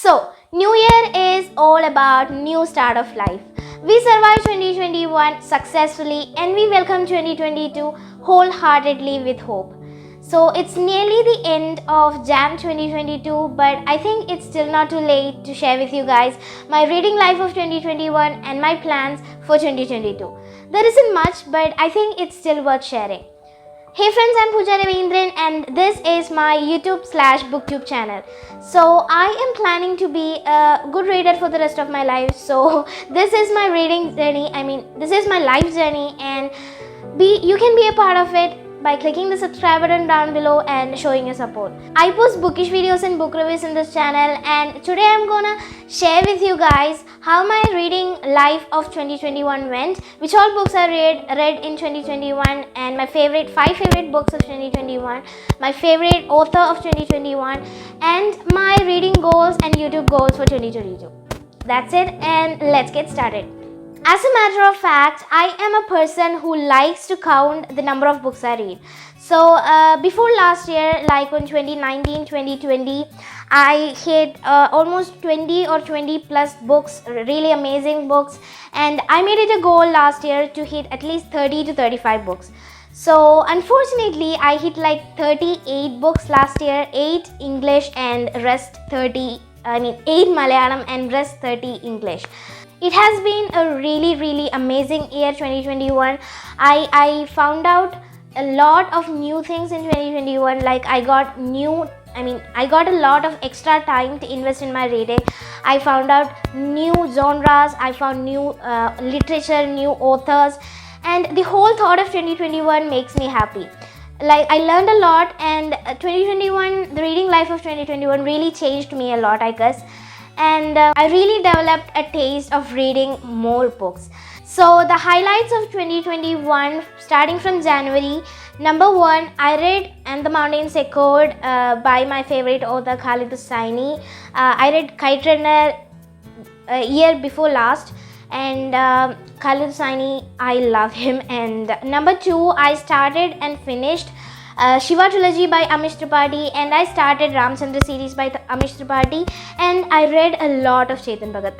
So, New Year is all about new start of life. We survived 2021 successfully and we welcome 2022 wholeheartedly with hope. So, it's nearly the end of Jan 2022, but I think it's still not too late to share with you guys my reading life of 2021 and my plans for 2022. There isn't much, but I think it's still worth sharing. Hey friends, I'm POOJA Ravindran and this is my YouTube/booktube channel. So I am planning to be a good reader for the rest of my life. So this is my reading journey. This is my life journey, and you can be a part of it by clicking the subscribe button down below and showing your support. I post bookish videos and book reviews in this channel, and today I'm gonna share with you guys how my reading life of 2021 went, which all books I read in 2021, and my five favorite books of 2021, my favorite author of 2021, and my reading goals and YouTube goals for 2022. That's it, and let's get started. As a matter of fact, I am a person who likes to count the number of books I read. So before last year, like on 2019-2020, I hit almost 20 or 20 plus books, really amazing books, and I made it a goal last year to hit at least 30 to 35 books. So unfortunately, I hit like 38 books last year, 8 English and rest 8 Malayalam and rest 30 English. It has been a really amazing year 2021. I found out a lot of new things in 2021. Like I got a lot of extra time to invest in my reading. I found out new genres, I found new literature, new authors, and the whole thought of 2021 makes me happy. Like I learned a lot, and 2021, the reading life of 2021 really changed me a lot, I guess. And I really developed a taste of reading more books. So the highlights of 2021, starting from January, number 1, I read And the Mountains Echoed by my favorite author Khalid Hosseini. I read Kite Runner a year before last, and Khalid Hosseini, I love him. And number 2, I started and finished Shiva Trilogy by Amish Tripathi, and I started Ramchandra series by Amish Tripathi, and I read a lot of Chetan Bhagat.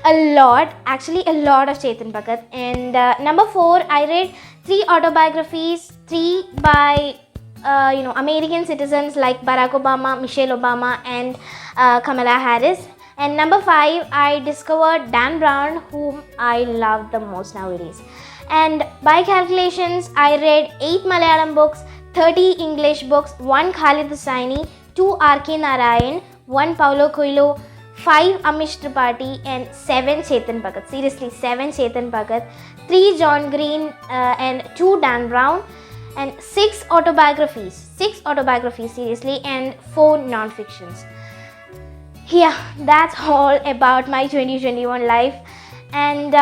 A lot of Chetan Bhagat. And number 4, I read 3 autobiographies, 3 by American citizens like Barack Obama, Michelle Obama, and Kamala Harris. And number 5, I discovered Dan Brown, whom I love the most nowadays. And by calculations, I read 8 Malayalam books, 30 English books, 1 Khalid Hosseini, 2 R.K. Narayan, 1 Paulo Coelho, 5 Amish Tripathi, and 7 Chetan Bhagat. Seriously, 7 Chetan Bhagat, 3 John Green and 2 Dan Brown, and 6 autobiographies, seriously, and 4 non-fictions. Yeah, that's all about my 2021 life. And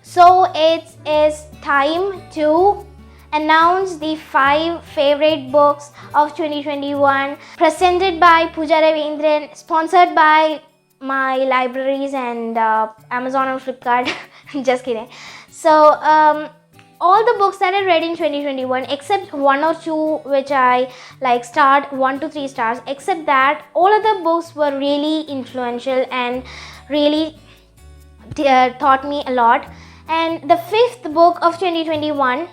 so it is time to announce the 5 favorite books of 2021, presented by POOJA Ravindran, sponsored by my libraries and Amazon or Flipkart. Just kidding. So all the books that I read in 2021, except 1 or 2 which I like starred 1 to 3 stars, except that all other books were really influential and really taught me a lot. And the 5th book of 2021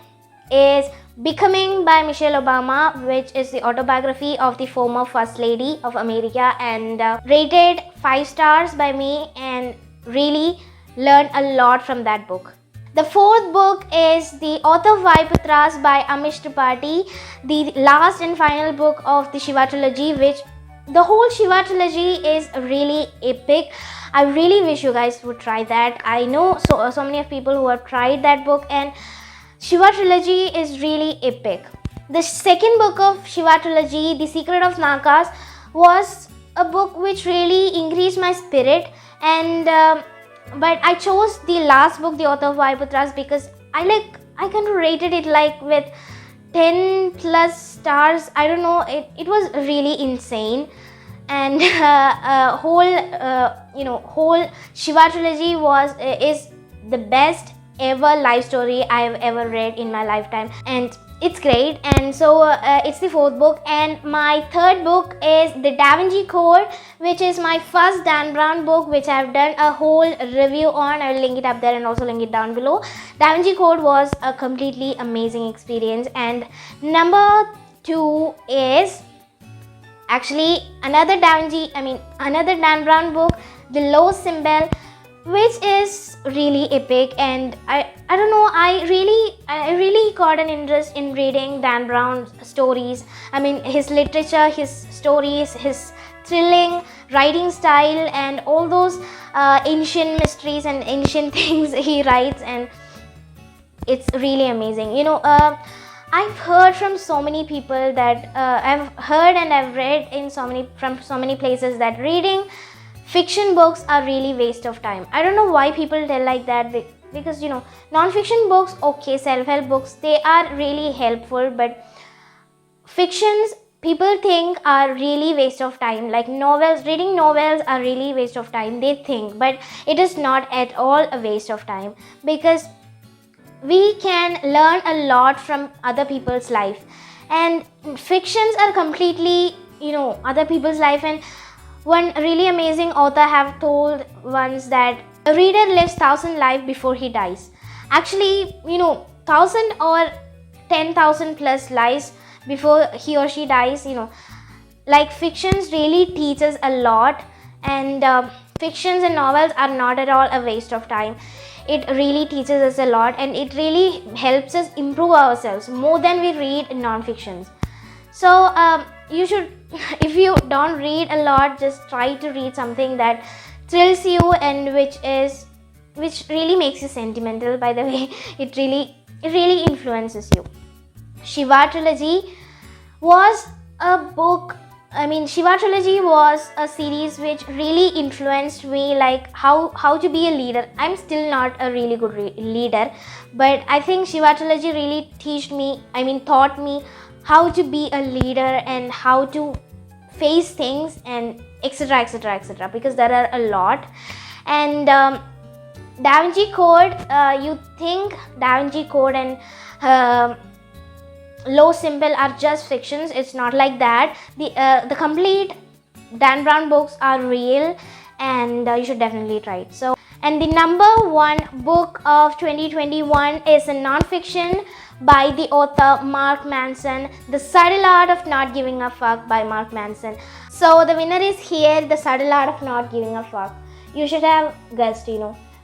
is Becoming by Michelle Obama, which is the autobiography of the former First Lady of America, and rated 5 stars by me, and really learned a lot from that book. The 4th book is The Author of Vaiputras by Amish Tripathi, the last and final book of the Shiva Trilogy, which the whole Shiva Trilogy is really epic. I really wish you guys would try that. I know so many of people who have tried that book, and Shiva Trilogy is really epic. The 2nd book of Shiva Trilogy, The Secret of Nagas, was a book which really increased my spirit, and but I chose the last book, The Author of Vaiputras, because I kind of rated it like with 10 plus stars. I don't know, it was really insane. And whole Shiva Trilogy is the best ever life story I've ever read in my lifetime. And it's great. And so it's the fourth book, and my third book is the Da Vinci Code, which is my first Dan Brown book, which I've done a whole review on. I'll link it up there and also link it down below. Da Vinci Code was a completely amazing experience. And number 2 is actually another Dan Brown book, The Low Symbol, which is really epic. And I don't know, I really got an interest in reading Dan Brown's stories. I mean, his literature, his stories, his thrilling writing style, and all those ancient mysteries and ancient things he writes, and it's really amazing. I've heard from so many people that I've heard and I've read from so many places that reading fiction books are really waste of time. I don't know why people tell like that, because non-fiction books, okay, self-help books, they are really helpful, but fictions people think are really waste of time. Like reading novels are really waste of time, they think, but it is not at all a waste of time, because we can learn a lot from other people's life, and fictions are completely other people's life. And one really amazing author have told once that a reader lives 1,000 lives before he dies. Actually, 1,000 or 10,000 plus lives before he or she dies. Like fictions really teach us a lot, and fictions and novels are not at all a waste of time. It really teaches us a lot, and it really helps us improve ourselves more than we read non-fictions. So you should, if you don't read a lot, just try to read something that thrills you and which really makes you sentimental. By the way, it really influences you. Shiva Trilogy was a book. Shiva Trilogy was a series which really influenced me, like how to be a leader. I'm still not a really good leader, but I think Shiva Trilogy really taught me how to be a leader and how to face things, and etc., because there are a lot. And Da Vinci Code, you think Da Vinci Code and Low Symbol are just fictions. It's not like that. The complete Dan Brown books are real, and you should definitely try it. So, and the number 1 book of 2021 is a non-fiction by the author Mark Manson, The Subtle Art of Not Giving a Fuck by Mark Manson. So the winner is here, The Subtle Art of Not Giving a Fuck. You should have guessed,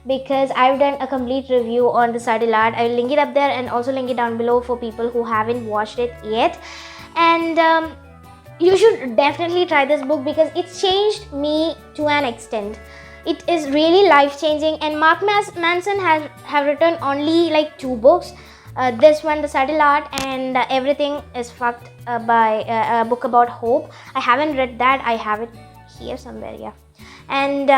because I've done a complete review on The Subtle Art. I will link it up there and also link it down below for people who haven't watched it yet. And you should definitely try this book, because it's changed me to an extent. It is really life-changing, and Mark Manson have written only like 2 books. This one, The Subtle Art, and Everything is Fucked by a book about hope. I haven't read that. I have it here somewhere, yeah. And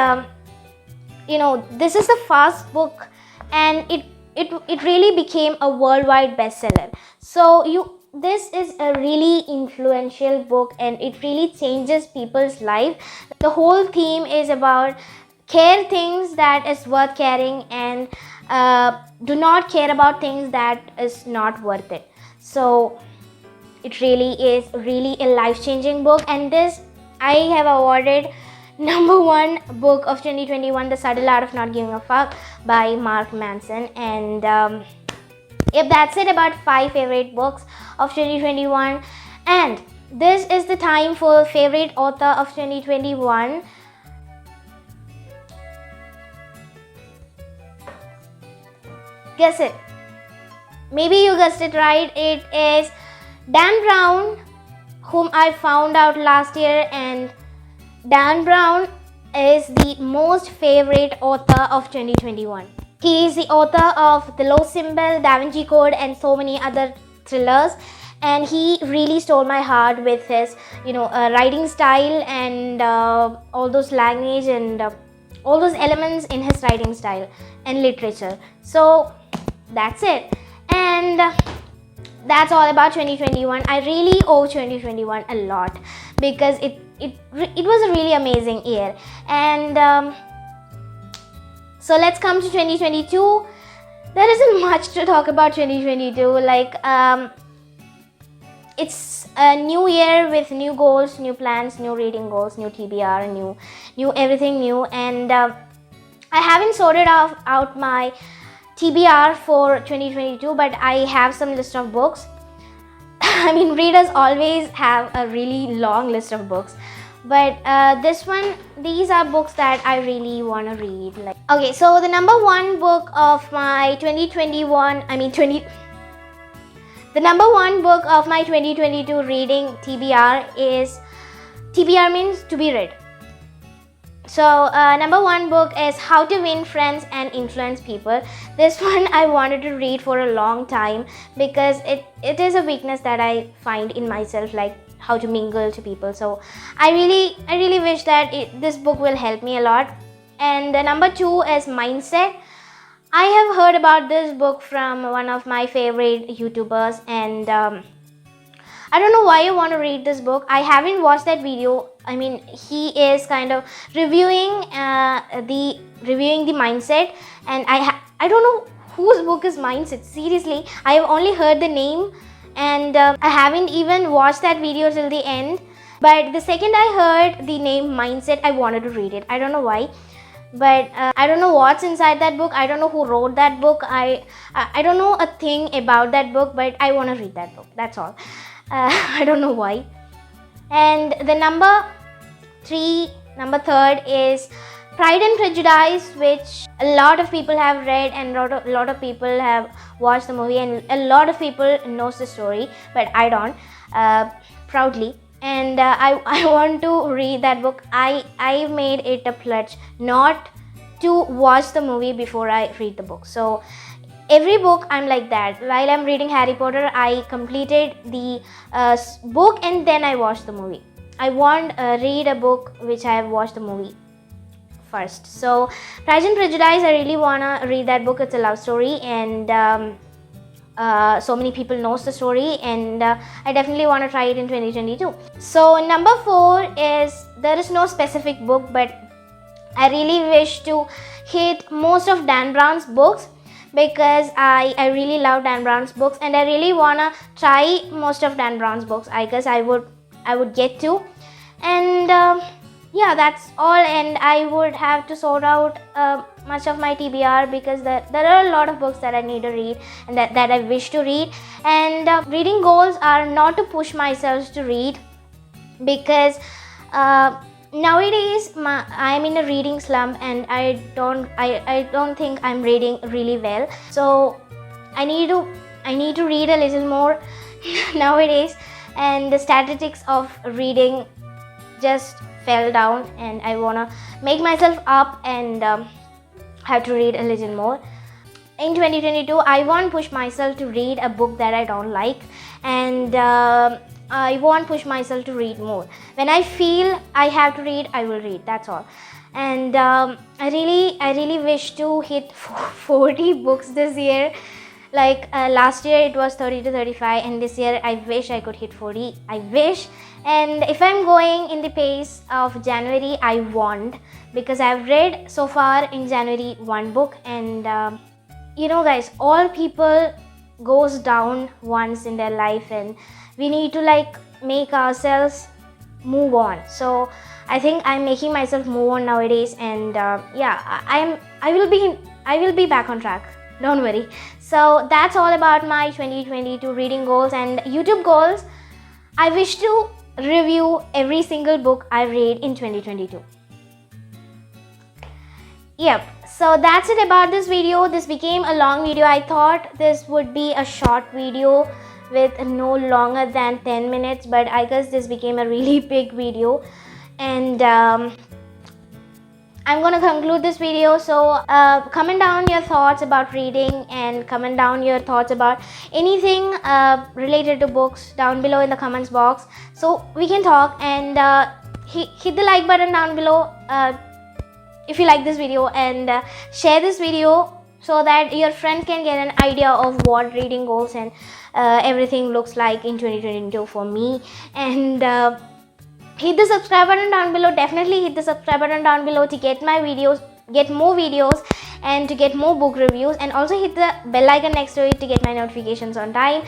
this is the first book, and it really became a worldwide bestseller. So this is a really influential book, and it really changes people's life. The whole theme is about care things that is worth caring, and do not care about things that is not worth it. So it really is really a life-changing book, and this I have awarded number 1 book of 2021, The Subtle Art of Not Giving a Fuck by Mark Manson. And if that's it about 5 favorite books of 2021, and this is the time for favorite author of 2021. Guess it. Maybe you guessed it right. It is Dan Brown, whom I found out last year, and Dan Brown is the most favorite author of 2021. He is the author of The Low Symbol, Da Vinci Code, and so many other thrillers. And he really stole my heart with his, writing style, and all those language and all those elements in his writing style and literature. So that's it. And that's all about 2021. I really owe 2021 a lot, because it was a really amazing year. And so let's come to 2022. There isn't much to talk about 2022. Like it's a new year with new goals, new plans, new reading goals, new TBR, new everything new. And I haven't sorted out my TBR for 2022, but I have some list of books. I mean, readers always have a really long list of books, but these are books that I really want to read. Like, okay, so the number one book of my 2021, the number one book of my 2022 reading TBR is, TBR means to be read. So number one book is How to Win Friends and Influence People. This one I wanted to read for a long time because it is a weakness that I find in myself, like how to mingle to people. So I really wish that this book will help me a lot. And the number two is Mindset. I have heard about this book from one of my favorite YouTubers, and I don't know why I want to read this book. I haven't watched that video. I mean, he is kind of reviewing the Mindset, and I don't know whose book is Mindset. Seriously, I have only heard the name, and I haven't even watched that video till the end. But the second I heard the name Mindset, I wanted to read it. I don't know why. But I don't know what's inside that book. I don't know who wrote that book. I don't know a thing about that book, but I want to read that book. That's all. I don't know why. And the number third is Pride and Prejudice, which a lot of people have read and a lot of people have watched the movie, and a lot of people knows the story, but I don't, proudly. And I want to read that book. I made it a pledge not to watch the movie before I read the book. So every book I'm like that. While I'm reading Harry Potter, I completed the book and then I watched the movie. I won't read a book which I have watched the movie first. So Pride and Prejudice, I really wanna read that book. It's a love story, and so many people knows the story, and I definitely want to try it in 2022. So number four is, there is no specific book, but I really wish to hit most of Dan Brown's books, because I really love Dan Brown's books, and I really want to try most of Dan Brown's books. I guess I would get to. And yeah, that's all. And I would have to sort out much of my TBR, because there are a lot of books that I need to read and that I wish to read. And reading goals are not to push myself to read, because nowadays I'm in a reading slump, and I don't think I'm reading really well. So I need to read a little more nowadays, and the statistics of reading just fell down, and I wanna make myself up and have to read a little more. In 2022, I won't push myself to read a book that I don't like, and I won't push myself to read more. When I feel I have to read, I will read. That's all. And I really wish to hit 40 books this year. Like last year it was 30 to 35, and this year I wish I could hit 40. I wish. And if I'm going in the pace of January, I won't, because I've read so far in January one book. And you know guys, all people goes down once in their life, and we need to like make ourselves move on. So I think I'm making myself move on nowadays, and yeah, I will be back on track. Don't worry. So that's all about my 2022 reading goals and YouTube goals. I wish to review every single book I read in 2022. Yep, so that's it about this video. This became a long video. I thought this would be a short video with no longer than 10 minutes, but I guess this became a really big video. And I'm gonna conclude this video. So comment down your thoughts about reading, and comment down your thoughts about anything related to books down below in the comments box, so we can talk. And hit the like button down below if you like this video, and share this video so that your friend can get an idea of what reading goals and everything looks like in 2022 for me. And hit the subscribe button down below. Definitely hit the subscribe button down below to get my videos, get more videos, and to get more book reviews. And also hit the bell icon next to it to get my notifications on time.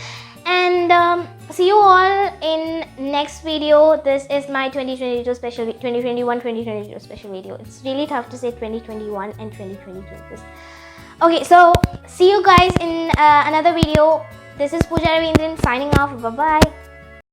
And see you all in next video. This is my 2022 special, 2022 special video. It's really tough to say 2021 and 2022. Okay, so see you guys in another video. This is Pooja Ravindran signing off. Bye bye.